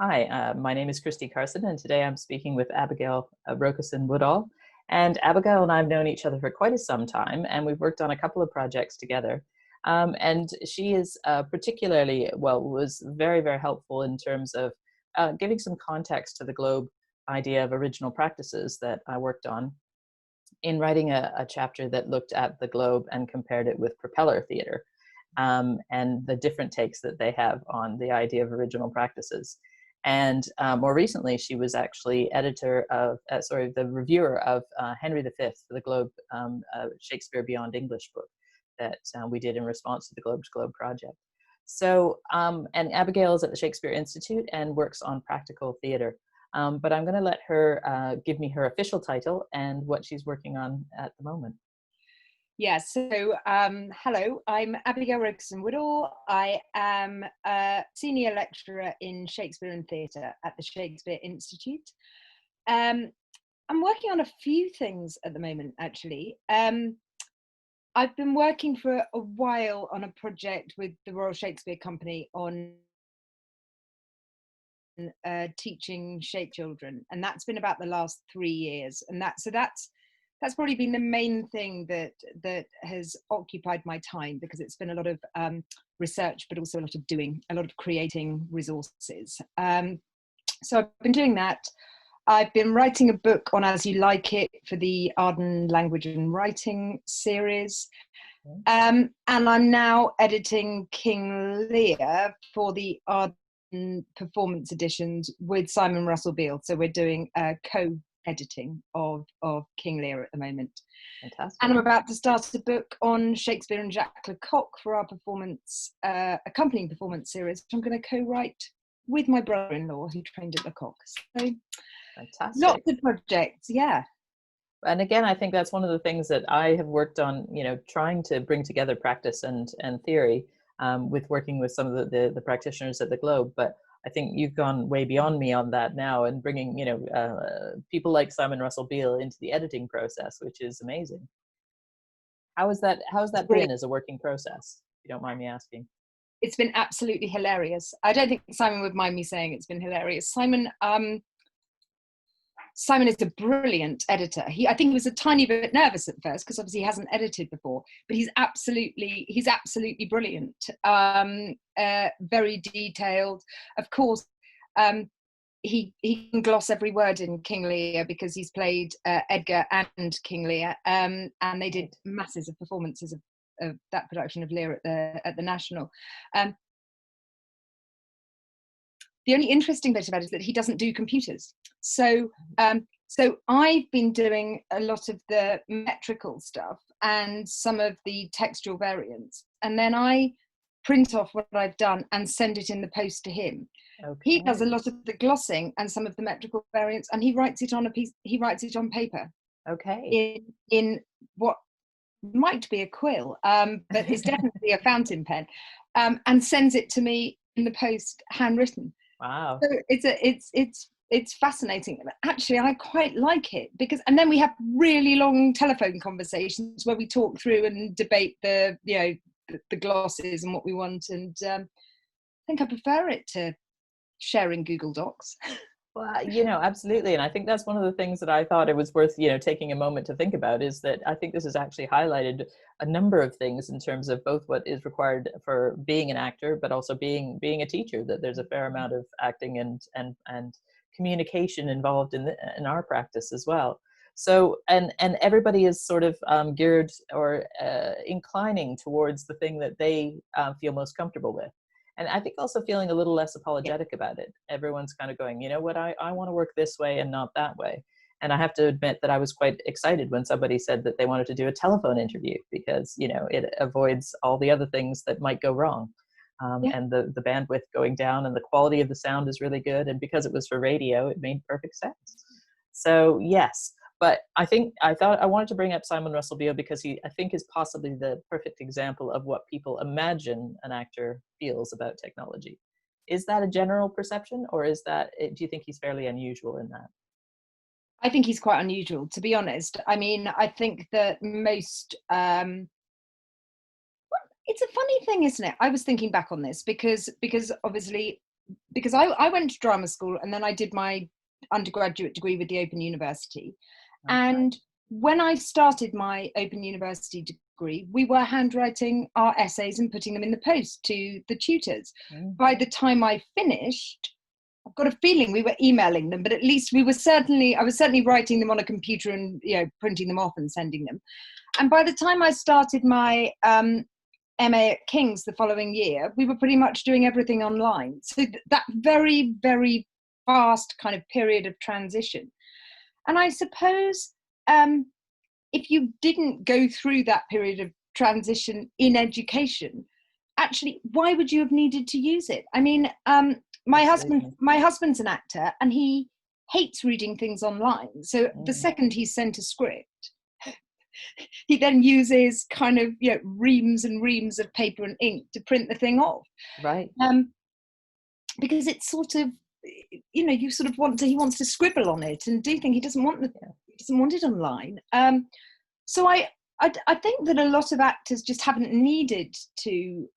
Hi, my name is Christy Carson, and today I'm speaking with Abigail Rokison-Woodall. And Abigail and I have known each other for quite some time, and we've worked on a couple of projects together. And she is particularly, well, was very, very helpful in terms of giving some context to the Globe idea of original practices that I worked on in writing a chapter that looked at the Globe and compared it with propeller theater, and the different takes that they have on the idea of original practices. And more recently, she was actually editor of, the reviewer of Henry V for the Globe Shakespeare Beyond English book that we did in response to the Globe to Globe project. So, and Abigail is at the Shakespeare Institute and works on practical theater. But I'm going to let her give me her official title and what she's working on at the moment. Yes, so hello, I'm Abigail Rokison-Woodall. I am a senior lecturer in Shakespeare and Theatre at the Shakespeare Institute. I'm working on a few things at the moment, actually. I've been working for a while on a project with the Royal Shakespeare Company on teaching Shakespeare children, and that's been about the last 3 years. And that's probably been the main thing that has occupied my time, because it's been a lot of research, but also a lot of doing, a lot of creating resources. So I've been doing that. I've been writing a book on As You Like It for the Arden Language and Writing series. And I'm now editing King Lear for the Arden performance editions with Simon Russell Beale. So we're doing a co-editing of King Lear at the moment. Fantastic. And I'm about to start a book on Shakespeare and Jacques Lecoq for our performance, accompanying performance series, which I'm going to co-write with my brother-in-law who trained at Lecoq. So fantastic. Lots of projects, yeah. And again, I think that's one of the things that I have worked on, trying to bring together practice and theory with working with some of the practitioners at the Globe. But I think you've gone way beyond me on that now, and bringing, people like Simon Russell Beale into the editing process, which is amazing. How's that been as a working process, if you don't mind me asking? It's been absolutely hilarious. I don't think Simon would mind me saying it's been hilarious. Simon is a brilliant editor. I think he was a tiny bit nervous at first, because obviously he hasn't edited before, but he's absolutely brilliant. Very detailed. Of course, he can gloss every word in King Lear, because he's played Edgar and King Lear, and they did masses of performances of that production of Lear at the National. The only interesting bit about it is that he doesn't do computers. So I've been doing a lot of the metrical stuff and some of the textual variants, and then I print off what I've done and send it in the post to him. Okay. He does a lot of the glossing and some of the metrical variants, and he writes it on paper. Okay. In what might be a quill, but it's definitely a fountain pen, and sends it to me in the post handwritten. Wow. So it's fascinating. Actually, I quite like it, because, and then we have really long telephone conversations where we talk through and debate the glosses and what we want. And I think I prefer it to sharing Google Docs. Well, absolutely. And I think that's one of the things that I thought it was worth, taking a moment to think about, is that I think this has actually highlighted a number of things in terms of both what is required for being an actor, but also being a teacher, that there's a fair amount of acting and communication involved in our practice as well. So, and everybody is sort of geared or inclining towards the thing that they feel most comfortable with. And I think also feeling a little less apologetic about it. Everyone's kind of going, you know what, I want to work this way and not that way. And I have to admit that I was quite excited when somebody said that they wanted to do a telephone interview, because, it avoids all the other things that might go wrong. And the bandwidth going down, and the quality of the sound is really good. And because it was for radio, it made perfect sense. So yes. But I thought I wanted to bring up Simon Russell Beale because I think is possibly the perfect example of what people imagine an actor feels about technology. Is that a general perception, or do you think he's fairly unusual in that? I think he's quite unusual, to be honest. I mean, I think that most, it's a funny thing, isn't it? I was thinking back on this because obviously because I went to drama school and then I did my undergraduate degree with the Open University. Okay. And when I started my Open University degree, we were handwriting our essays and putting them in the post to the tutors. By the time I finished, I've got a feeling we were emailing them, but at least I was certainly writing them on a computer and, you know, printing them off and sending them. And by the time I started my MA at King's the following year, we were pretty much doing everything online. So that very, very fast kind of period of transition. And I suppose if you didn't go through that period of transition in education, actually, why would you have needed to use it? I mean, my husband's an actor and he hates reading things online. So the second he's sent a script, he then uses kind of, you know, reams and reams of paper and ink to print the thing off. Right. Because it's sort of, you know, you sort of he wants to scribble on it and do think he doesn't want it online. So I think that a lot of actors just haven't needed to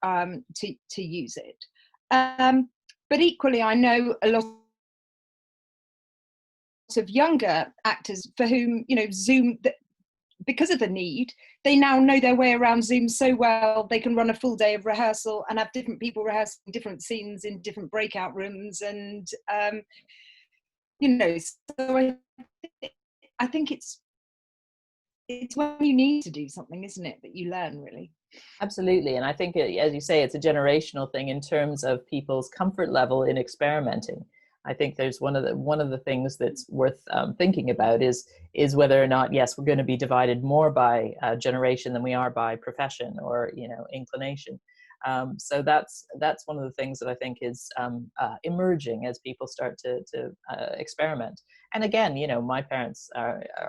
use it. But equally, I know a lot of younger actors for whom, you know, Zoom, because of the need, they now know their way around Zoom so well, they can run a full day of rehearsal and have different people rehearsing different scenes in different breakout rooms. And, you know, so I think it's when you need to do something, isn't it, that you learn, really. Absolutely. And I think, as you say, it's a generational thing in terms of people's comfort level in experimenting. I think there's one of the things that's worth thinking about is whether or not, yes, we're going to be divided more by generation than we are by profession or, you know, inclination. So that's one of the things that I think is emerging as people start to experiment. And again, you know, my parents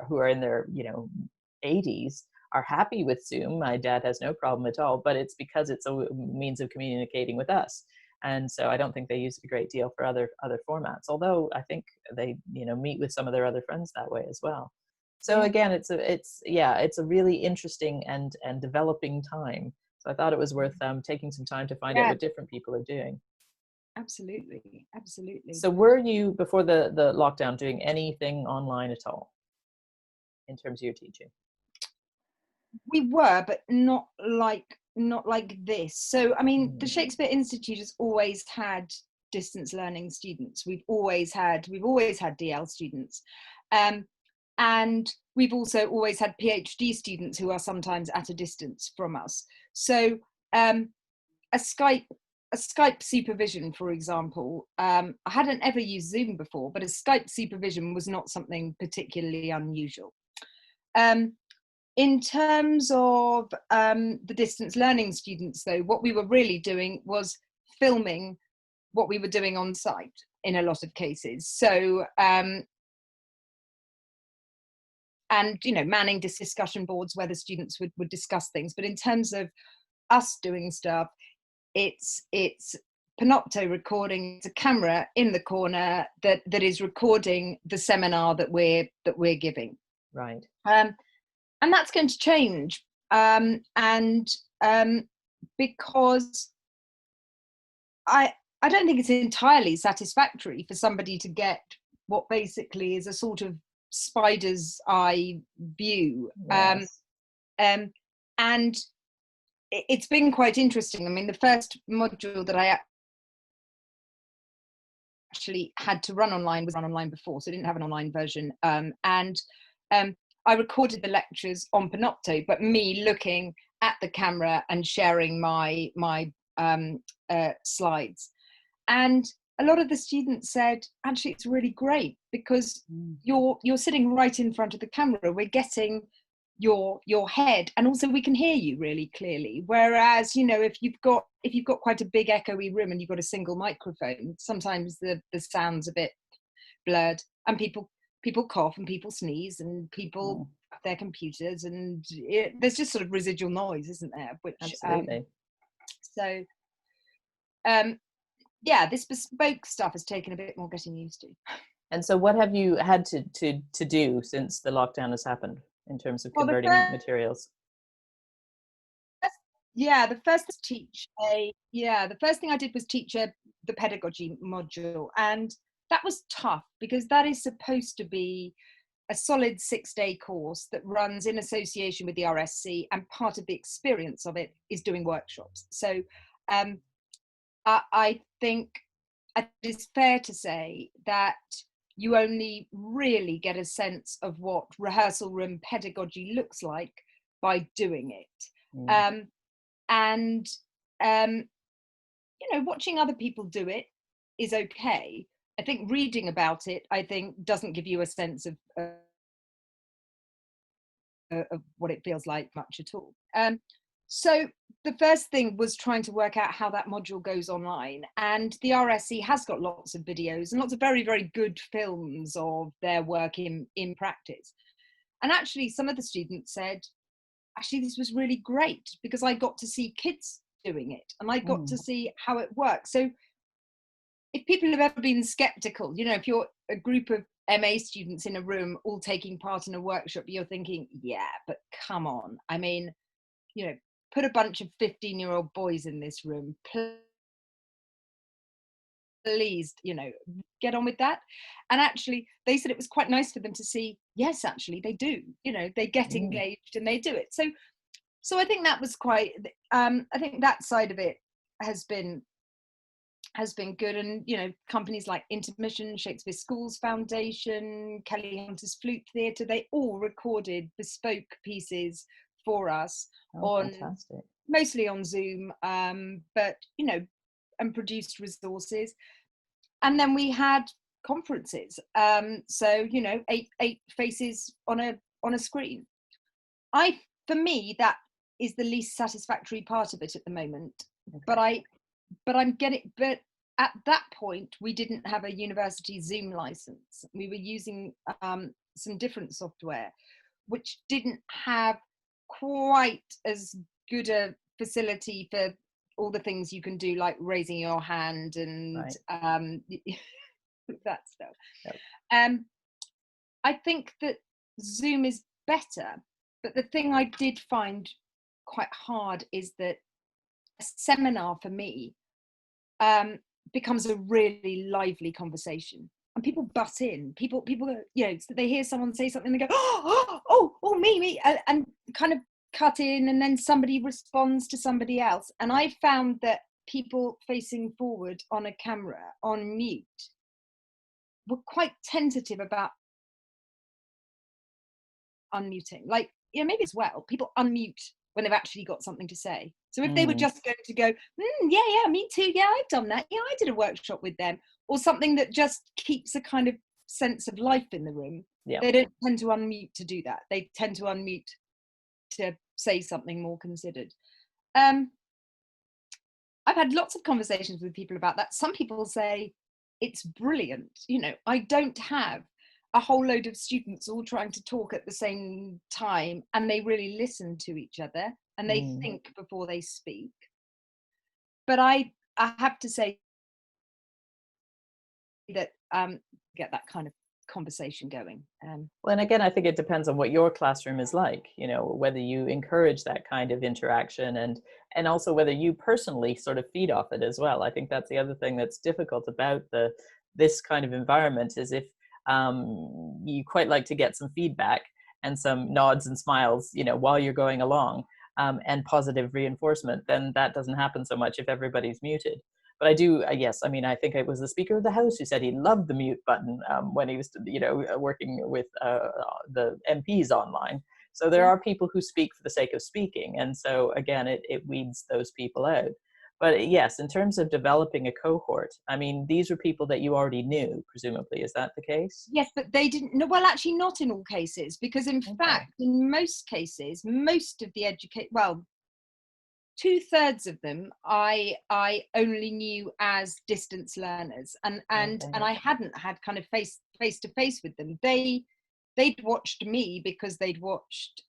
who are in their, you know, 80s are happy with Zoom. My dad has no problem at all, but it's because it's a means of communicating with us. And so I don't think they use it a great deal for other formats, although I think they, you know, meet with some of their other friends that way as well. So again, it's a really interesting and developing time. So I thought it was worth taking some time to find out what different people are doing. Absolutely. So were you, before the lockdown, doing anything online at all in terms of your teaching? We were, but not like this. So, I mean, the Shakespeare Institute has always had distance learning students. We've always had DL students. And we've also always had PhD students who are sometimes at a distance from us. So a Skype supervision, for example, I hadn't ever used Zoom before, but a Skype supervision was not something particularly unusual. In terms of the distance learning students, though, what we were really doing was filming what we were doing on site in a lot of cases. So, and, you know, manning discussion boards where the students would discuss things. But in terms of us doing stuff, it's Panopto recording. It's a camera in the corner that is recording the seminar that we're giving. Right. And that's going to change, because I don't think it's entirely satisfactory for somebody to get what basically is a sort of spider's eye view. Yes. And it's been quite interesting. I mean, the first module that I actually had to run online was run online before, so I didn't have an online version. I recorded the lectures on Panopto, but me looking at the camera and sharing my slides. And a lot of the students said, actually, it's really great because you're sitting right in front of the camera. We're getting your head, and also we can hear you really clearly. Whereas, you know, if you've got quite a big echoey room and you've got a single microphone, sometimes the sound's a bit blurred, and people cough and people sneeze and people have their computers, and there's just sort of residual noise, isn't there? Which absolutely. This bespoke stuff has taken a bit more getting used to. And so what have you had to do since the lockdown has happened in terms of converting materials? The first thing I did was teach a the pedagogy module. And that was tough because that is supposed to be a solid 6-day course that runs in association with the RSC, and part of the experience of it is doing workshops. So I think it is fair to say that you only really get a sense of what rehearsal room pedagogy looks like by doing it. And watching other people do it is okay. I think reading about it, I think, doesn't give you a sense of what it feels like much at all. So the first thing was trying to work out how that module goes online, and the RSC has got lots of videos and lots of very, very good films of their work in practice. And actually some of the students said, actually this was really great because I got to see kids doing it and I got to see how it works. So if people have ever been skeptical, if you're a group of MA students in a room all taking part in a workshop, you're thinking, yeah, but come on. I mean, put a bunch of 15-year-old boys in this room, please, get on with that. And actually, they said it was quite nice for them to see, yes, actually, they do. They get engaged and they do it. So I think that was quite, I think that side of it has been good. And companies like Intermission, Shakespeare Schools Foundation, Kelly Hunter's Flute Theatre, they all recorded bespoke pieces for us mostly on Zoom, but and produced resources. And then we had conferences, so 8 faces on a screen. For me, that is the least satisfactory part of it at the moment. Okay. But at that point we didn't have a university Zoom license. We were using some different software which didn't have quite as good a facility for all the things you can do, like raising your hand and that stuff. Yep. I think that Zoom is better, but the thing I did find quite hard is that a seminar for me becomes a really lively conversation, and people butt in. People so they hear someone say something, they go, oh, me, and kind of cut in, and then somebody responds to somebody else. And I found that people facing forward on a camera on mute were quite tentative about unmuting. Like, maybe as well, people unmute when they've actually got something to say. So if they were just going to go, yeah, me too, yeah, I've done that, yeah, I did a workshop with them, or something that just keeps a kind of sense of life in the room, they don't tend to unmute to do that. They tend to unmute to say something more considered. I've had lots of conversations with people about that. Some people say it's brilliant. I don't have a whole load of students all trying to talk at the same time, and they really listen to each other and they think before they speak. But I have to say that get that kind of conversation going. Well, and again, I think it depends on what your classroom is like, whether you encourage that kind of interaction, and also whether you personally sort of feed off it as well. I think that's the other thing that's difficult about this kind of environment, is if you quite like to get some feedback and some nods and smiles, while you're going along, and positive reinforcement, then that doesn't happen so much if everybody's muted. But I do, yes, I mean, I think it was the Speaker of the House who said he loved the mute button when he was, working with the MPs online. So there are people who speak for the sake of speaking. And so again, it weeds those people out. But yes, in terms of developing a cohort, I mean, these were people that you already knew, presumably. Is that the case? Yes, but they didn't. No, well, actually not in all cases, because in fact, in most cases, most of the 2/3 of them I only knew as distance learners, and I hadn't had kind of face to face with them. They'd watched me because they'd watched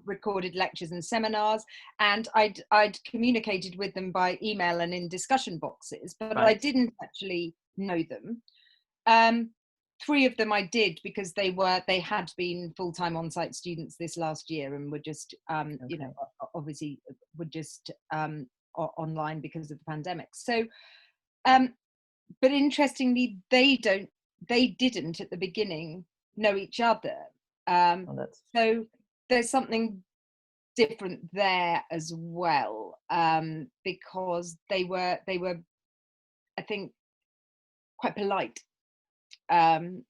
recorded lectures and seminars, and I'd communicated with them by email and in discussion boxes, but I didn't actually know them. 3 of them I did, because they had been full-time on-site students this last year and were just obviously were just online because of the pandemic. So but interestingly, they didn't at the beginning know each other. Well, that's So there's something different there as well, because they were, I think, quite polite. Um,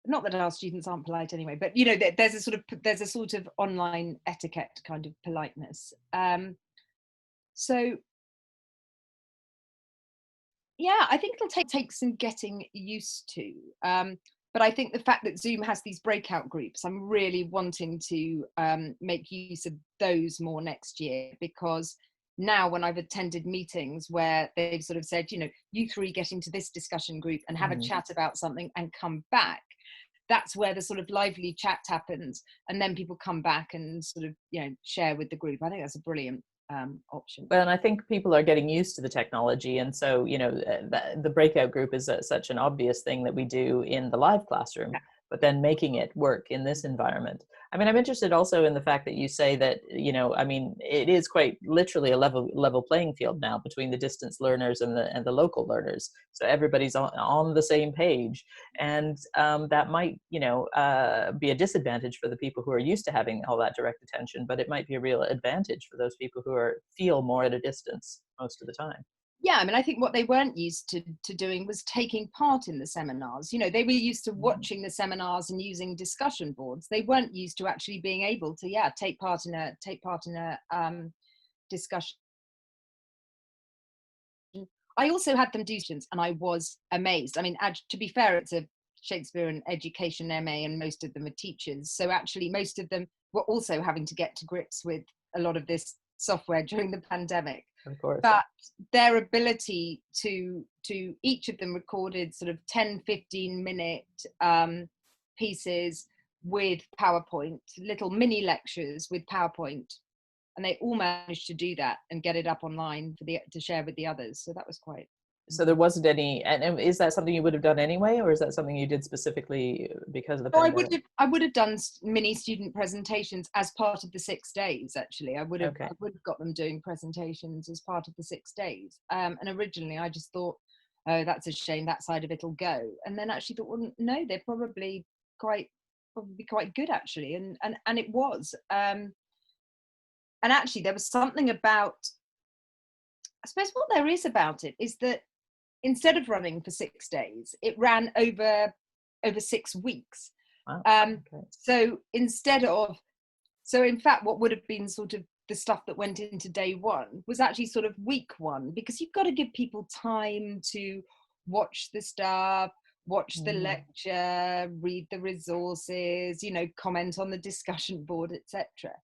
Not that our students aren't polite anyway, but you know, there's a sort of online etiquette kind of politeness. So yeah, I think it'll take some getting used to. But I think the fact that Zoom has these breakout groups, I'm really wanting to make use of those more next year, because now when I've attended meetings where they've sort of said, you know, you three get into this discussion group and have a chat about something and come back, that's where the sort of lively chat happens, and then people come back and sort of, you know, share with the group. I think that's a brilliant option. well, and I think people are getting used to the technology. And so, you know, the breakout group is such an obvious thing that we do in the live classroom, but then making it work in this environment. I mean, I'm interested also in the fact that you say that, you know, I mean, it is quite literally a level playing field now between the distance learners and the local learners. So everybody's on the same page. And that might, you know, be a disadvantage for the people who are used to having all that direct attention, but it might be a real advantage for those people who feel more at a distance most of the time. Yeah, I mean, I think what they weren't used to doing was taking part in the seminars. You know, they were used to watching the seminars and using discussion boards. They weren't used to actually being able to, yeah, take part in a discussion. I also had them do students, and I was amazed. I mean, to be fair, it's a Shakespeare and Education MA, and most of them are teachers. So actually, most of them were also having to get to grips with a lot of this software during the pandemic. Of course. But their ability to each of them recorded sort of 10-15 minute pieces with PowerPoint, little mini lectures with PowerPoint, and they all managed to do that and get it up online to share with the others. So that was quite. So there wasn't any, and is that something you would have done anyway, or is that something you did specifically because of the So pandemic? I would have done mini student presentations as part of the 6 days. Actually, Okay. I would have got them doing presentations as part of the 6 days. And originally, I just thought, oh, that's a shame. That side of it'll go. And then actually thought, well, no, they're probably quite good actually, and it was. And actually, there was something about. I suppose what there is about it is that instead of running for 6 days, it ran over 6 weeks. Wow. Okay. So so in fact, what would have been sort of the stuff that went into day one was actually sort of week one, because you've got to give people time to watch the stuff, watch the lecture, read the resources, you know, comment on the discussion board, etc.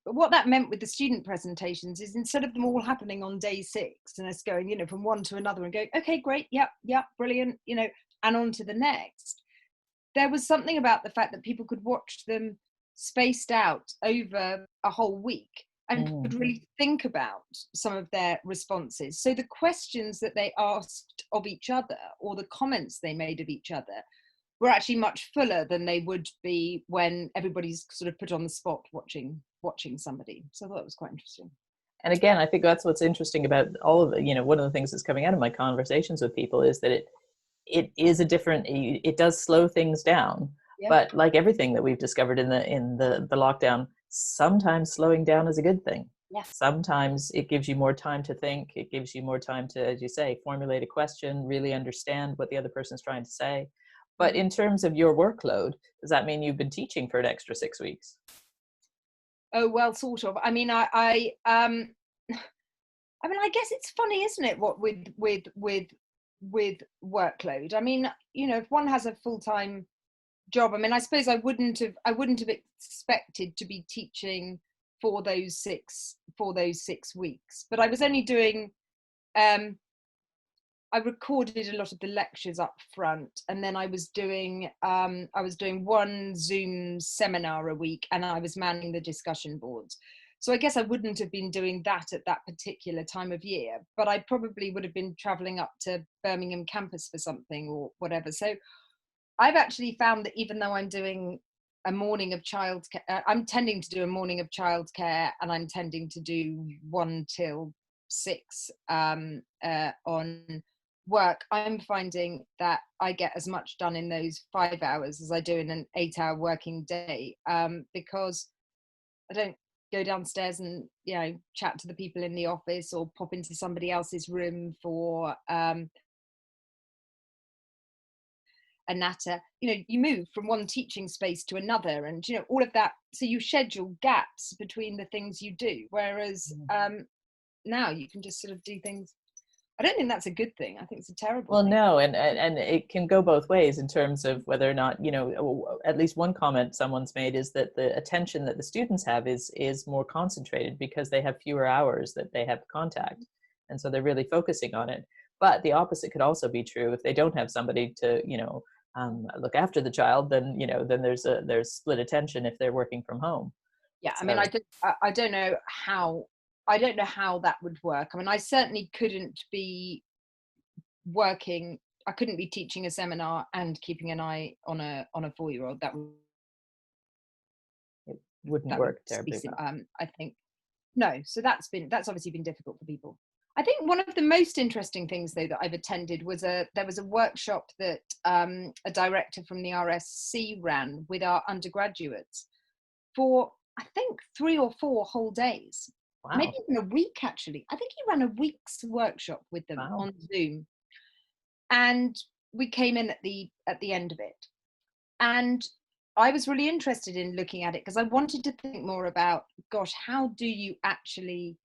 But what that meant with the student presentations is, instead of them all happening on day 6 and us going, you know, from one to another and going, okay, great, yep, brilliant, you know, and on to the next, there was something about the fact that people could watch them spaced out over a whole week and could really think about some of their responses. So the questions that they asked of each other, or the comments they made of each other, were actually much fuller than they would be when everybody's sort of put on the spot watching somebody. So I thought it was quite interesting. And again, I think that's what's interesting about all of it. You know, one of the things that's coming out of my conversations with people is that it is a different, it does slow things down. Yeah. But like everything that we've discovered in the lockdown, sometimes slowing down is a good thing. Yeah. Sometimes it gives you more time to think. It gives you more time to, as you say, formulate a question, really understand what the other person's trying to say. But in terms of your workload, does that mean you've been teaching for an extra 6 weeks? Oh, well, sort of. I mean, I mean, I guess it's funny, isn't it? What with workload. I mean, you know, if one has a full-time job, I mean, I suppose I wouldn't have expected to be teaching for those 6 weeks. But I was only doing. I recorded a lot of the lectures up front, and then I was doing one Zoom seminar a week, and I was manning the discussion boards. So I guess I wouldn't have been doing that at that particular time of year, but I probably would have been traveling up to Birmingham campus for something or whatever. So I've actually found that even though I'm doing a morning of childcare, I'm tending to do a morning of childcare, and I'm tending to do 1 till 6 on work, I'm finding that I get as much done in those 5 hours as I do in an 8-hour working day, because I don't go downstairs and, you know, chat to the people in the office or pop into somebody else's room for a natter. You know, you move from one teaching space to another, and, you know, all of that. So you schedule gaps between the things you do, whereas now you can just sort of do things. I don't think that's a good thing. I think it's a terrible Well, thing. no, and it can go both ways in terms of whether or not, you know, at least one comment someone's made is that the attention that the students have is more concentrated because they have fewer hours that they have contact. And so they're really focusing on it. But the opposite could also be true. If they don't have somebody to, you know, look after the child, then, you know, then there's split attention if they're working from home. Yeah, I mean, So I don't know how, I don't know how that would work. I mean, I certainly couldn't be working, I couldn't be teaching a seminar and keeping an eye on a 4-year-old. it wouldn't That would work be terribly well. I think. No, so that's obviously been difficult for people. I think one of the most interesting things, though, that I've attended was there was a workshop that a director from the RSC ran with our undergraduates for, I think, 3 or 4 whole days, maybe Wow. even a week. Actually, I think he ran a week's workshop with them Wow. on Zoom, and we came in at the end of it, and I was really interested in looking at it because I wanted to think more about, gosh, how do you actually,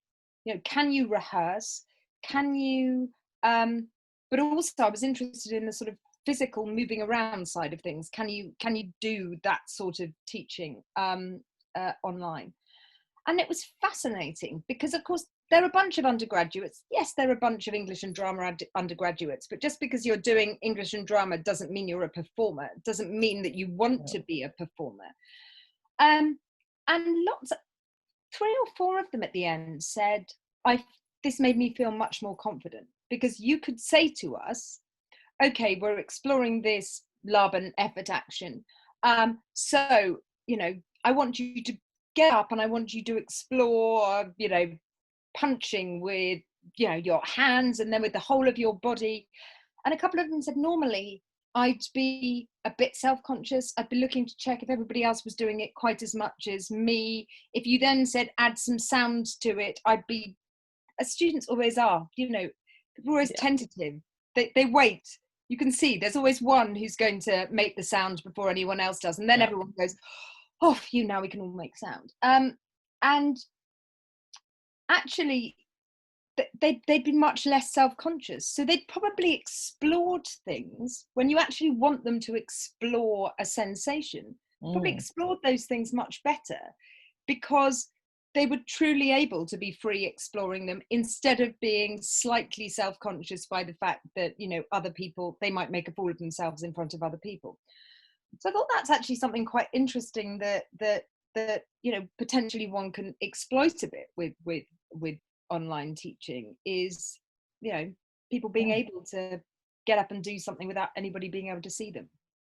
you know, can you rehearse? Can you, but also I was interested in the sort of physical moving around side of things. Can you do that sort of teaching online? And it was fascinating because, of course, there are a bunch of undergraduates. Yes, there are a bunch of English and drama undergraduates, but just because you're doing English and drama doesn't mean you're a performer. It doesn't mean that you want to be a performer. And lots, 3 or 4 of them at the end said, this made me feel much more confident, because you could say to us, okay, we're exploring this Laban effort action. So, you know, I want you to get up and I want you to explore, you know, punching with, you know, your hands and then with the whole of your body. And a couple of them said, normally I'd be a bit self-conscious. I'd be looking to check if everybody else was doing it quite as much as me. If you then said add some sounds to it, I'd be, as students always are, you know, they're always Yeah. tentative. They wait. You can see there's always one who's going to make the sound before anyone else does. And then Yeah. everyone goes, oh, phew, now we can all make sound. And actually, they'd be much less self-conscious. So they'd probably explored things when you actually want them to explore a sensation, probably Mm. explored those things much better, because they were truly able to be free exploring them, instead of being slightly self-conscious by the fact that, you know, other people, they might make a fool of themselves in front of other people. So I thought that's actually something quite interesting that you know, potentially one can exploit a bit with online teaching, is, you know, people being Yeah. able to get up and do something without anybody being able to see them.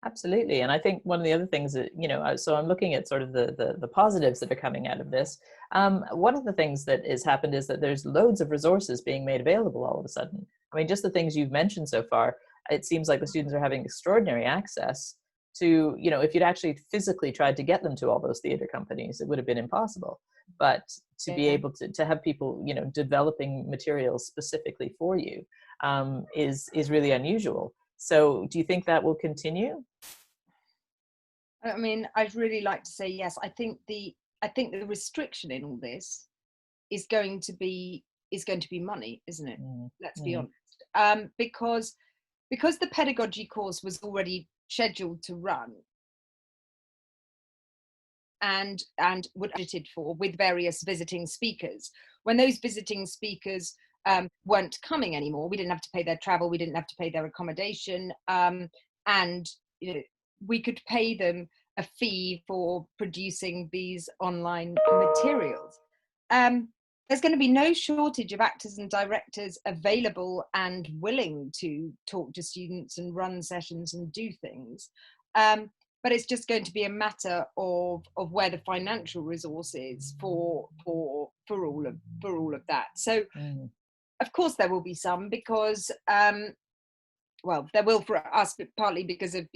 Absolutely. And I think one of the other things that, you know, so I'm looking at sort of the positives that are coming out of this. One of the things that has happened is that there's loads of resources being made available all of a sudden. I mean, just the things you've mentioned so far, it seems like the students are having extraordinary access to, you know, if you'd actually physically tried to get them to all those theater companies, it would have been impossible. But to be Yeah. able to have people, you know, developing materials specifically for you is really unusual. So do you think that will continue? I mean, I'd really like to say yes. I think the restriction in all this is going to be money, isn't it? Mm, Let's be mm, honest. Because the pedagogy course was already scheduled to run, and were budgeted for with various visiting speakers. When those visiting speakers weren't coming anymore, we didn't have to pay their travel, we didn't have to pay their accommodation, and, you know, we could pay them a fee for producing these online materials. There's going to be no shortage of actors and directors available and willing to talk to students and run sessions and do things. But it's just going to be a matter of where the financial resource is for all of that. So mm. of course there will be some, because well, there will for us, but partly because of,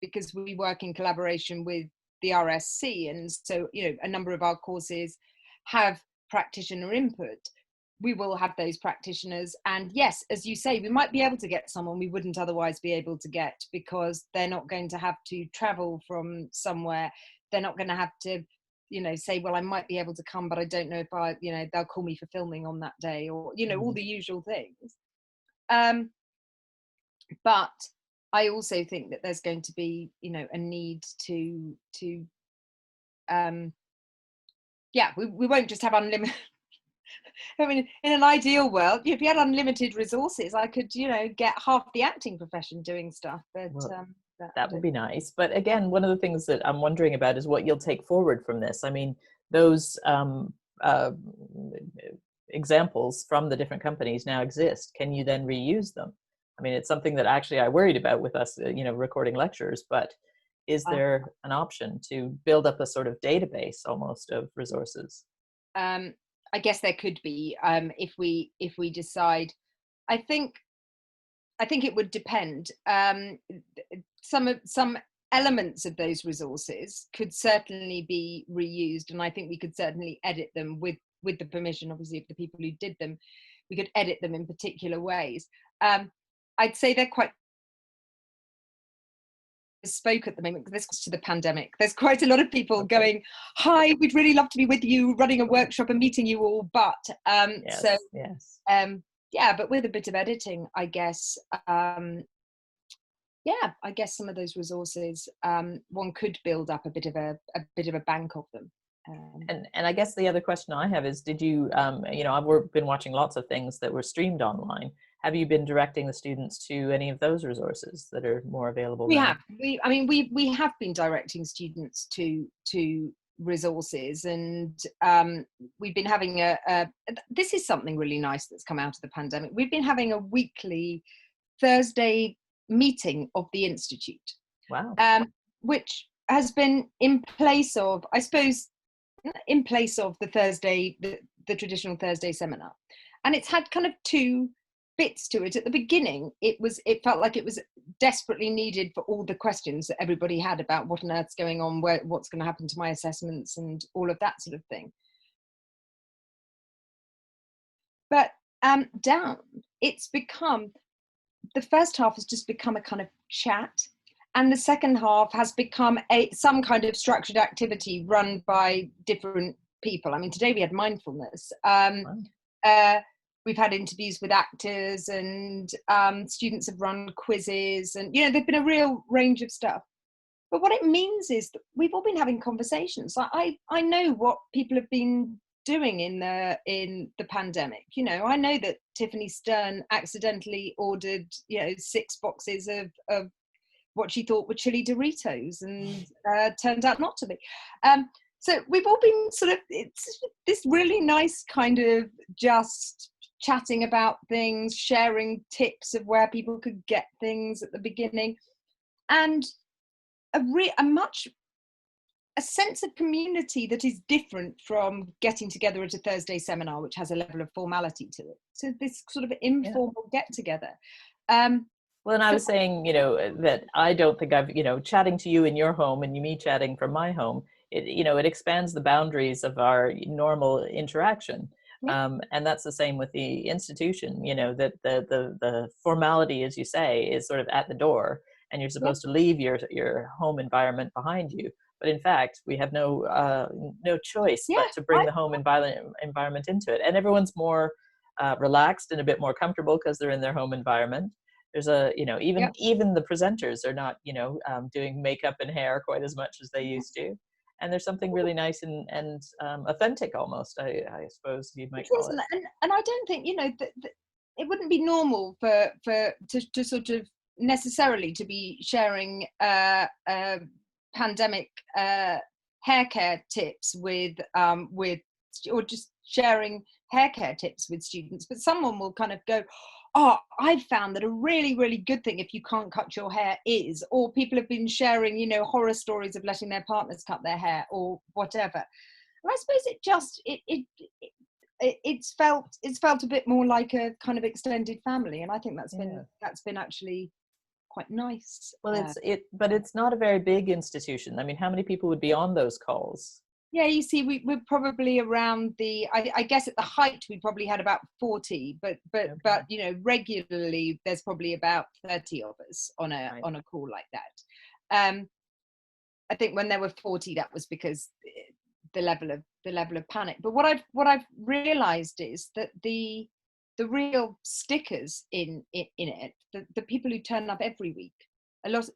because we work in collaboration with the RSC, and so, a number of our courses have practitioner input. We will have those practitioners, and yes, as you say, we might be able to get someone we wouldn't otherwise be able to get, because they're not going to have to travel from somewhere. They're not going to have to, say, well, I might be able to come, but I don't know if they'll call me for filming on that day, or, all the usual things. But I also think that there's going to be, a need to we won't just have unlimited. I mean, in an ideal world, if you had unlimited resources, I could, get half the acting profession doing stuff. But well, that would be nice. But again, one of the things that I'm wondering about is what you'll take forward from this. I mean, those examples from the different companies now exist. Can you then reuse them? I mean, it's something that actually I worried about with us, recording lectures, but is there an option to build up a sort of database almost of resources? I guess there could be, if we decide. I think it would depend. Some elements of those resources could certainly be reused, and I think we could certainly edit them with the permission, obviously, of the people who did them. We could edit them in particular ways. I'd say they're quite bespoke at the moment, because this to the pandemic. There's quite a lot of people going, "Hi, we'd really love to be with you, running a workshop and meeting you all," but but with a bit of editing, I guess. I guess some of those resources, one could build up a bit of a bank of them. And I guess the other question I have is, did you, I've been watching lots of things that were streamed online. Have you been directing the students to any of those resources that are more available we now? have. We have been directing students to resources, and we've been having this is something really nice that's come out of the pandemic. We've been having a weekly Thursday meeting of the Institute. Wow. Which has been in place of, I suppose, the Thursday, the traditional Thursday seminar. And it's had kind of two bits to it. At the beginning, it felt like it was desperately needed for all the questions that everybody had about what on earth's going on, what's going to happen to my assessments, and all of that sort of thing. But down, it's become, the first half has just become a kind of chat, and the second half has become some kind of structured activity run by different people. I mean, today we had mindfulness. We've had interviews with actors, and students have run quizzes, and there've been a real range of stuff. But what it means is that we've all been having conversations. I know what people have been doing in the pandemic. I know that Tiffany Stern accidentally ordered 6 boxes of what she thought were chili Doritos, and turned out not to be. So we've all been it's this really nice kind of just chatting about things, sharing tips of where people could get things at the beginning, and a sense of community that is different from getting together at a Thursday seminar, which has a level of formality to it. So this sort of informal get together. Well, and I was saying, that I don't think I've, chatting to you in your home and me chatting from my home, it expands the boundaries of our normal interaction. And that's the same with the institution, that the formality, as you say, is sort of at the door, and you're supposed to leave your home environment behind you. But in fact, we have no choice but to bring the home environment into it. And everyone's more relaxed and a bit more comfortable because they're in their home environment. There's even the presenters are not, doing makeup and hair quite as much as they used to. And there's something really nice and authentic almost, I suppose you might call it. And I don't think, that it wouldn't be normal to sort of necessarily to be sharing pandemic hair care tips with or just sharing hair care tips with students. But someone will kind of go, "Oh, I've found that a really, really good thing if you can't cut your hair is," or people have been sharing, horror stories of letting their partners cut their hair or whatever. And I suppose it's felt a bit more like a kind of extended family, and I think that's been actually quite nice. Well, but it's not a very big institution. I mean, how many people would be on those calls? Yeah, you see, we're probably around I guess at the height we probably had about 40, but Okay. you know, regularly there's probably about 30 of us on a Right. call like that. I think when there were 40, that was because the level of panic. But what I've realized is that the real stickers in it, the people who turn up every week, a lot of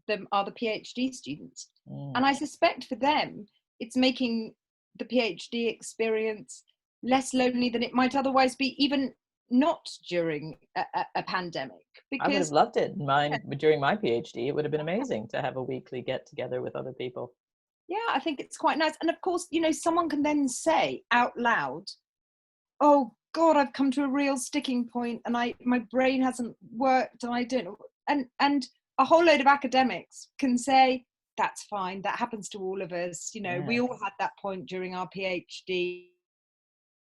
them are the PhD students, and I suspect for them it's making the PhD experience less lonely than it might otherwise be, even not during a pandemic, I would have because loved it. During my PhD, it would have been amazing to have a weekly get together with other people. yeah, I think it's quite nice. And of course, you know, someone can then say out loud, oh God, I've come to a real sticking point and my brain hasn't worked and I don't know. And a whole load of academics can say, that's fine, that happens to all of us. You know, we Yes. all had that point during our PhD.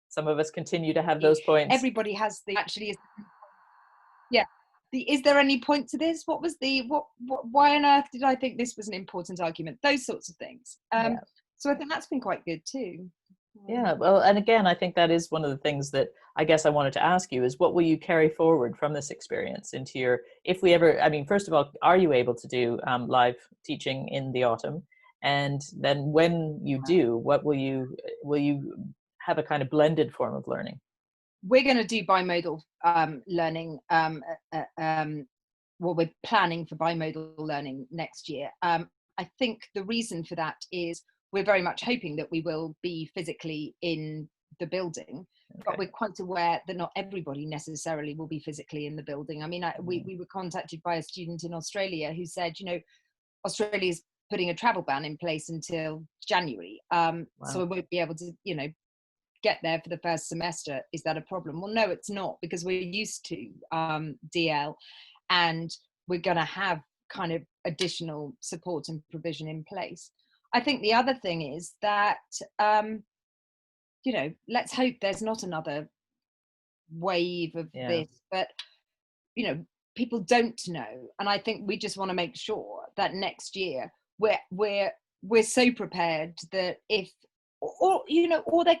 Some of us continue to have those points. Everybody has yeah. Is there any point to this? What was why on earth did I think this was an important argument? Those sorts of things. Yeah. So I think that's been quite good too. Yeah, well, and again, I think that is one of the things that I guess I wanted to ask you is what will you carry forward from this experience into your, if we ever, I mean, first of all, are you able to do live teaching in the autumn? And then when you do, what will you have a kind of blended form of learning? We're going to do bimodal learning. Well, we're planning for bimodal learning next year. I think the reason for that is we're very much hoping that we will be physically in the building, but Okay. we're quite aware that not everybody necessarily will be physically in the building. I mean, we were contacted by a student in Australia who said, you know, Australia is putting a travel ban in place until January, so Wow. we won't be able to, you know, get there for the first semester. Is that a problem? Well, no, it's not, because we're used to DL, and we're going to have kind of additional support and provision in place. I think the other thing is that you know, let's hope there's not another wave of Yeah. this, but you know, people don't know, and I think we just want to make sure that next year we're so prepared that if, or you know, or there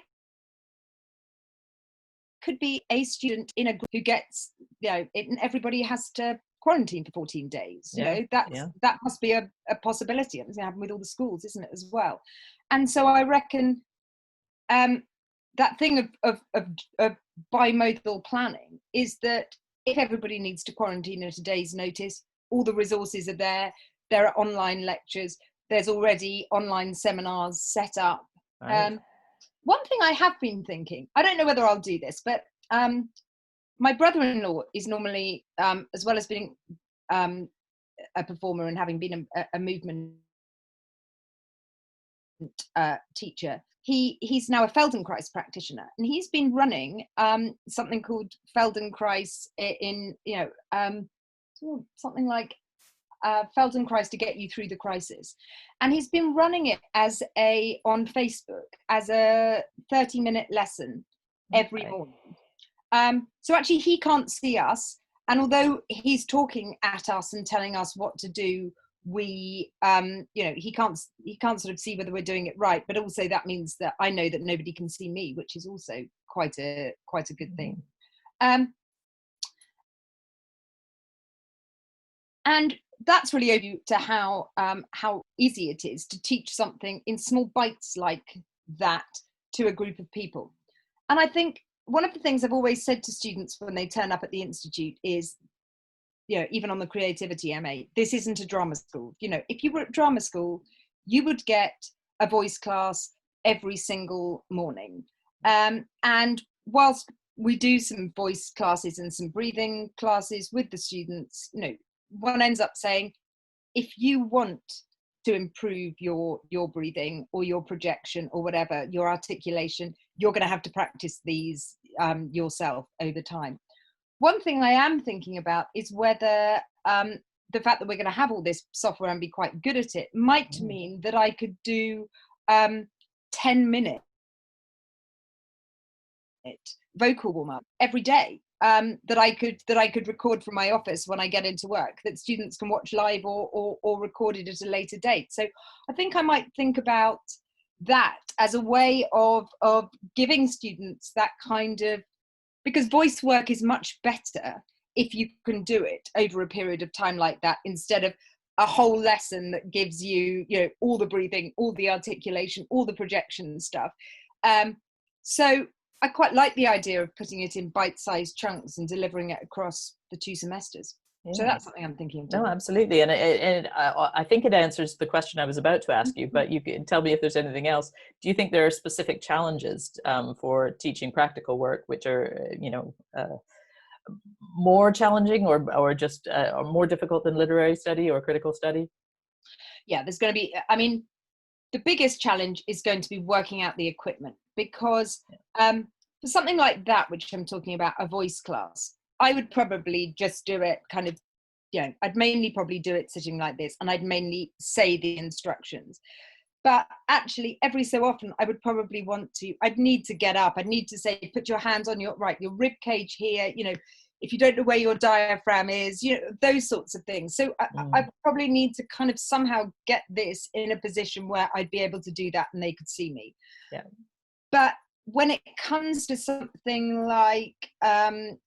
could be a student in a group who gets, you know, everybody has to quarantine for 14 days. You Yeah. know, Yeah. that must be a possibility. It's going to happen with all the schools, isn't it, as well? And so I reckon that thing of bimodal planning is that if everybody needs to quarantine at a day's notice, all the resources are there. There are online lectures. There's already online seminars set up. Right. One thing I have been thinking, I don't know whether I'll do this, but my brother-in-law is normally, as well as being a performer and having been a movement teacher, he's now a Feldenkrais practitioner, and he's been running something called Feldenkrais in, you know, something like Feldenkrais to get you through the crisis, and he's been running it on Facebook as a 30-minute lesson every Okay. morning. So actually he can't see us, and although he's talking at us and telling us what to do, we you know, he can't sort of see whether we're doing it right, but also that means that I know that nobody can see me, which is also quite a good thing. And that's really owed to how easy it is to teach something in small bites like that to a group of people. And I think one of the things I've always said to students when they turn up at the Institute is, you know, even on the creativity MA, this isn't a drama school. You know, if you were at drama school, you would get a voice class every single morning. And whilst we do some voice classes and some breathing classes with the students, you know, one ends up saying, if you want to improve your breathing or your projection or whatever, your articulation, you're going to have to practice these yourself over time. One thing I am thinking about is whether the fact that we're going to have all this software and be quite good at it might mean that I could do 10 minutes vocal warm-up every day, that I could record from my office when I get into work, that students can watch live or recorded at a later date. So I think I might think about that as a way of giving students that kind of, because voice work is much better if you can do it over a period of time like that, instead of a whole lesson that gives you, you know, all the breathing, all the articulation, all the projection stuff. So I quite like the idea of putting it in bite-sized chunks and delivering it across the 2 semesters. Yeah. So that's something I'm thinking of doing. No, absolutely. And I think it answers the question I was about to ask you, but you can tell me if there's anything else. Do you think there are specific challenges for teaching practical work, which are, you know, more challenging or just or more difficult than literary study or critical study? Yeah, there's going to be, I mean, the biggest challenge is going to be working out the equipment, because for something like that, which I'm talking about, a voice class, I would probably just do it kind of, you know, I'd mainly probably do it sitting like this, and I'd mainly say the instructions. But actually, every so often, I would probably I'd need to get up. I'd need to say, put your hands on your rib cage here, you know, if you don't know where your diaphragm is, you know, those sorts of things. So I probably need to kind of somehow get this in a position where I'd be able to do that and they could see me. Yeah. But when it comes to something like,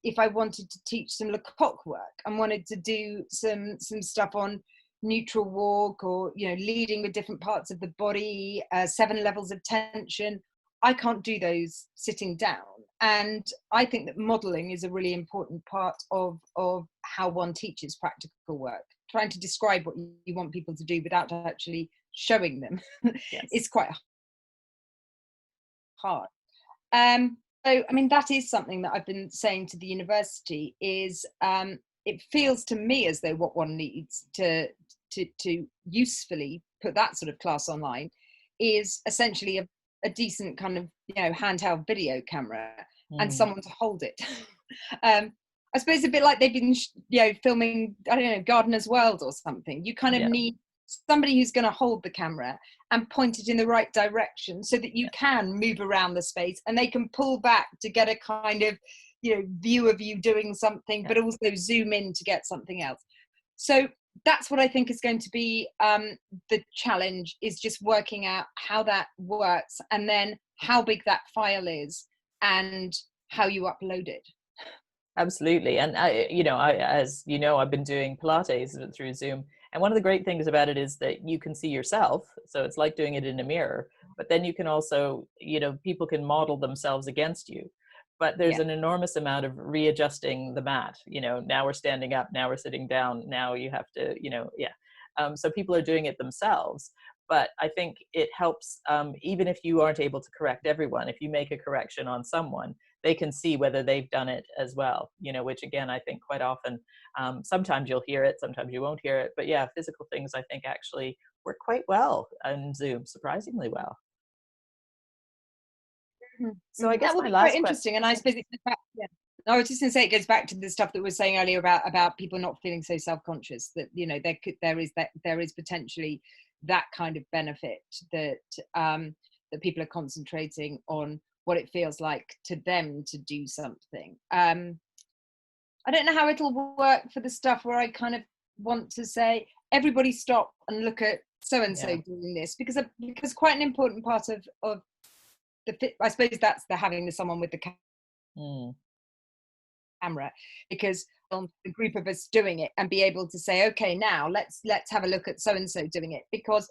if I wanted to teach some Lecoq work and wanted to do some stuff on neutral walk, or, you know, leading with different parts of the body, 7 levels of tension, I can't do those sitting down. And I think that modelling is a really important part of how one teaches practical work. Trying to describe what you want people to do without actually showing them is quite hard. So, I mean, that is something that I've been saying to the university is, it feels to me as though what one needs to usefully put that sort of class online is essentially a decent kind of, you know, handheld video camera and someone to hold it. I suppose a bit like they've been, you know, filming, I don't know, Gardener's World or something. You kind of need somebody who's going to hold the camera and point it in the right direction so that you can move around the space, and they can pull back to get a kind of, you know, view of you doing something, but also zoom in to get something else. So that's what I think is going to be the challenge, is just working out how that works, and then how big that file is and how you upload it. Absolutely. And as you know, I've been doing Pilates through Zoom. And one of the great things about it is that you can see yourself. So it's like doing it in a mirror, but then you can also, you know, people can model themselves against you. But there's an enormous amount of readjusting the mat. You know, now we're standing up, now we're sitting down, now you have to, you know, so people are doing it themselves. But I think it helps, even if you aren't able to correct everyone, if you make a correction on someone, they can see whether they've done it as well, you know, which again, I think quite often, sometimes you'll hear it, sometimes you won't hear it. But yeah, physical things I think actually work quite well on Zoom, surprisingly well. So I guess that will my be last quite interesting. And I suppose I was just going to say, it goes back to the stuff that we were saying earlier about people not feeling so self-conscious, that, you know, there is potentially that kind of benefit, that that people are concentrating on what it feels like to them to do something. I don't know how it'll work for the stuff where I kind of want to say, everybody stop and look at so and so doing this, because quite an important part of I suppose that's the having the someone with the camera, because the group of us doing it, and be able to say, okay, now let's have a look at so and so doing it. Because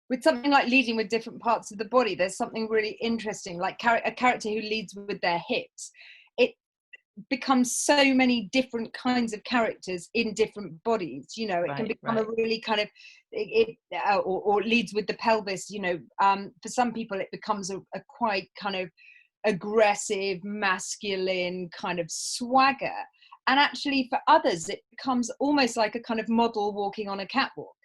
with something like leading with different parts of the body, there's something really interesting, like a character who leads with their hips. It becomes so many different kinds of characters in different bodies, you know. It can become a really kind of or leads with the pelvis, you know. For some people it becomes a quite kind of aggressive, masculine kind of swagger, and actually for others it becomes almost like a kind of model walking on a catwalk.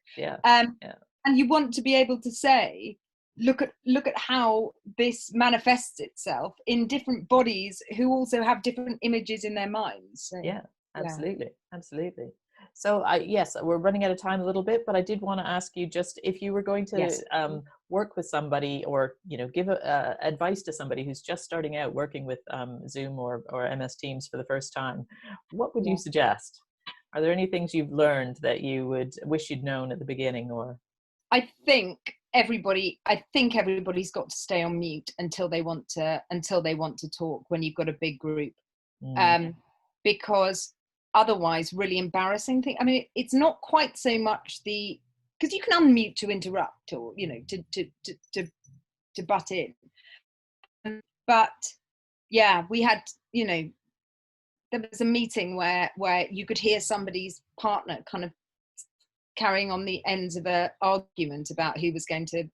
And you want to be able to say, look at how this manifests itself in different bodies who also have different images in their minds. So, absolutely. So yes, we're running out of time a little bit, but I did want to ask you, just if you were going to Yes. work with somebody, or give advice to somebody who's just starting out working with Zoom or MS Teams for the first time, what would you Yeah. suggest? Are there any things you've learned that you would wish you'd known at the beginning? Or I think everybody's got to stay on mute until they want to talk when you've got a big group. Mm, Because otherwise, really embarrassing thing. I mean, it's not quite so much because you can unmute to interrupt, or to butt in. But yeah, we had, there was a meeting where you could hear somebody's partner kind of carrying on the ends of a argument about who was going to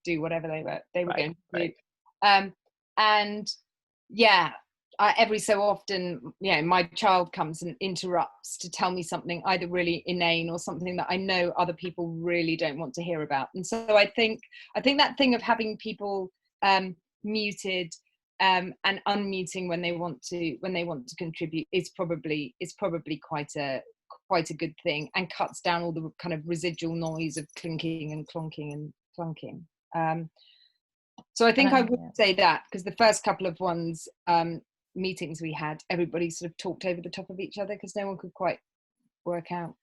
do whatever they were going to do. And yeah, every so often, my child comes and interrupts to tell me something either really inane or something that I know other people really don't want to hear about. And so I think that thing of having people muted and unmuting when they want to contribute is probably quite a good thing, and cuts down all the kind of residual noise of clinking and clonking and clunking. So I think I would say that, because the first couple of meetings we had, everybody sort of talked over the top of each other because no one could quite work out.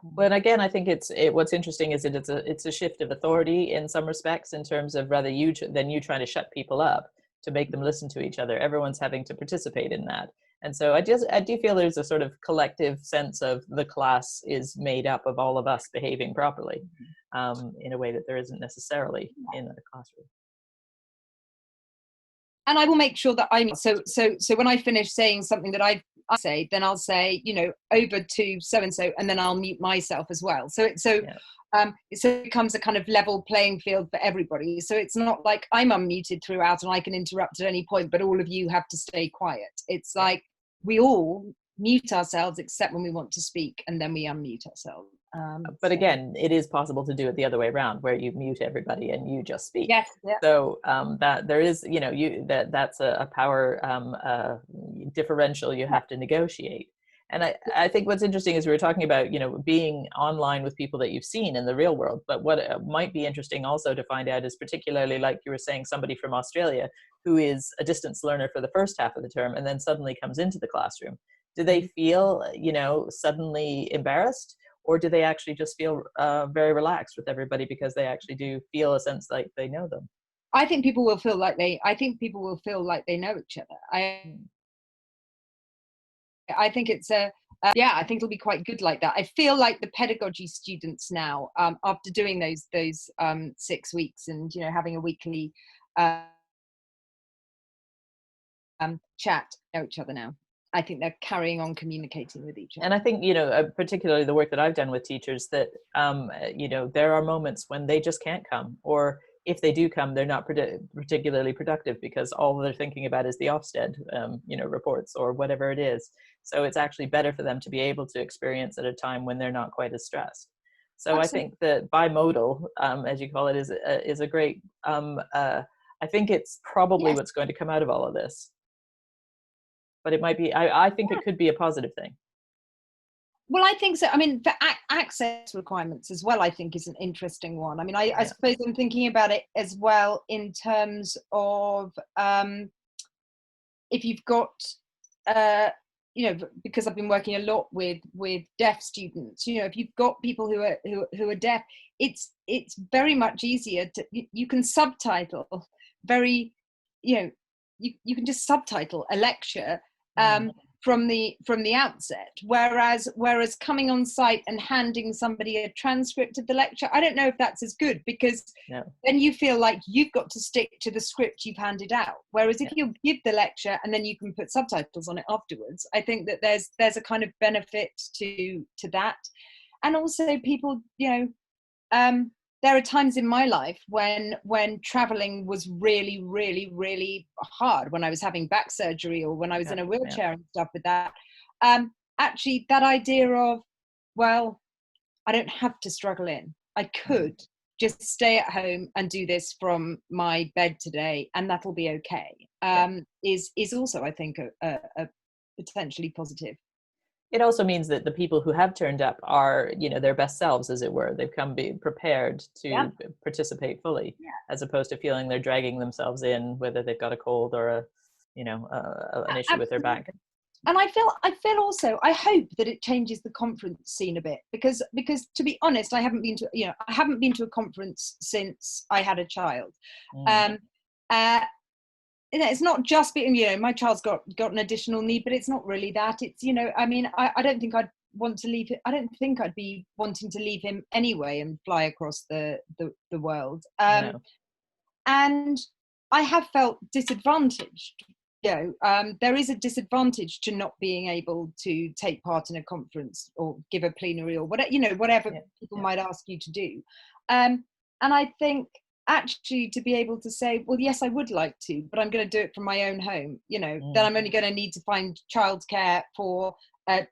But again, I think what's interesting is that it's a shift of authority in some respects, in terms of rather than you trying to shut people up to make them listen to each other. Everyone's having to participate in that. And so I do feel there's a sort of collective sense of the class is made up of all of us behaving properly, in a way that there isn't necessarily in a classroom. And I will make sure that so when I finish saying something that I say, then I'll say, over to so and so, and then I'll mute myself as well. So it becomes a kind of level playing field for everybody. So it's not like I'm unmuted throughout and I can interrupt at any point, but all of you have to stay quiet. It's like we all mute ourselves except when we want to speak, and then we unmute ourselves. But again, it is possible to do it the other way around, where you mute everybody and you just speak. Yes. Yeah. So that there is, that's a power differential you have to negotiate. And I think what's interesting is we were talking about, being online with people that you've seen in the real world. But what might be interesting also to find out is, particularly like you were saying, somebody from Australia who is a distance learner for the first half of the term and then suddenly comes into the classroom. Do they feel, suddenly embarrassed? Or do they actually just feel very relaxed with everybody because they actually do feel a sense like they know them? I think people will feel like they know each other. I think it's I think it'll be quite good like that. I feel like the pedagogy students now, after doing those 6 weeks and having a weekly chat, know each other now. I think they're carrying on communicating with each other. And I think, particularly the work that I've done with teachers, that, there are moments when they just can't come, or if they do come, they're not particularly productive because all they're thinking about is the Ofsted, reports or whatever it is. So it's actually better for them to be able to experience at a time when they're not quite as stressed. So absolutely. I think that bimodal, as you call it, is a great, I think it's probably what's going to come out of all of this. But it might be, I think it could be a positive thing. Well, I think so. I mean, the access requirements as well, I think, is an interesting one. I mean, I suppose I'm thinking about it as well in terms of if you've got, because I've been working a lot with deaf students. If you've got people who are deaf, it's very much easier to you can subtitle very, you can just subtitle a lecture. From the outset, whereas coming on site and handing somebody a transcript of the lecture, I don't know if that's as good, because then you feel like you've got to stick to the script you've handed out. Whereas if you give the lecture and then you can put subtitles on it afterwards, I think that there's a kind of benefit to that. And also people, there are times in my life when traveling was really, really, really hard, when I was having back surgery or when I was in a wheelchair and stuff with that. Actually, that idea of, well, I don't have to struggle in. I could just stay at home and do this from my bed today, and that'll be okay. Is also, I think, a potentially positive. it also means that the people who have turned up are, you know, their best selves, as it were. They've come be prepared Yeah, to participate fully, yeah, as opposed to feeling they're dragging themselves in, whether they've got a cold or a, you know, an issue with their back. absolutely. And I feel also, I hope that it changes the conference scene a bit, because to be honest, I haven't been to a conference since I had a child. Mm, Um, uh, it's not just being, my child's got an additional need, but it's not really that. It's, I mean, I don't think I'd want to leave it. I don't think I'd be wanting to leave him anyway and fly across the world. no. And I have felt disadvantaged. There is a disadvantage to not being able to take part in a conference or give a plenary or whatever, whatever Yeah, people yeah. might ask you to do. And I think actually to be able to say, well, yes, I would like to, but I'm going to do it from my own home, then Mm, I'm only going to need to find childcare for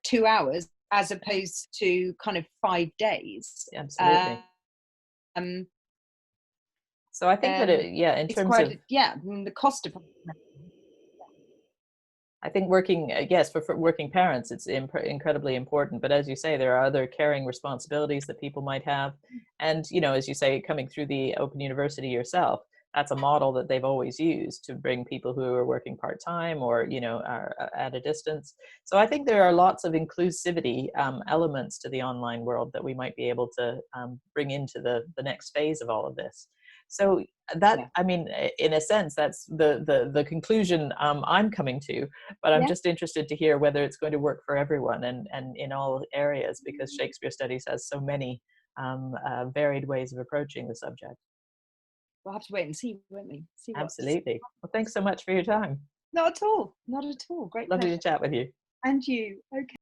2 hours as opposed to kind of 5 days. absolutely. Um, So I think that yeah, in it's terms quite, of, the cost of, I think working, yes, for working parents, it's incredibly important. But as you say, there are other caring responsibilities that people might have. And, you know, as you say, coming through the Open University yourself, that's a model that they've always used to bring people who are working part-time or, you know, are at a distance. So I think there are lots of inclusivity elements to the online world that we might be able to bring into the next phase of all of this. So that, yeah, I mean, in a sense, that's the conclusion I'm coming to, but I'm yeah. just interested to hear whether it's going to work for everyone and in all areas, because Shakespeare Studies has so many varied ways of approaching the subject. We'll have to wait and see, won't we? See what's. Absolutely. Well, thanks so much for your time. Not at all. Not at all. Great Lovely pleasure. to chat with you. And you. Okay.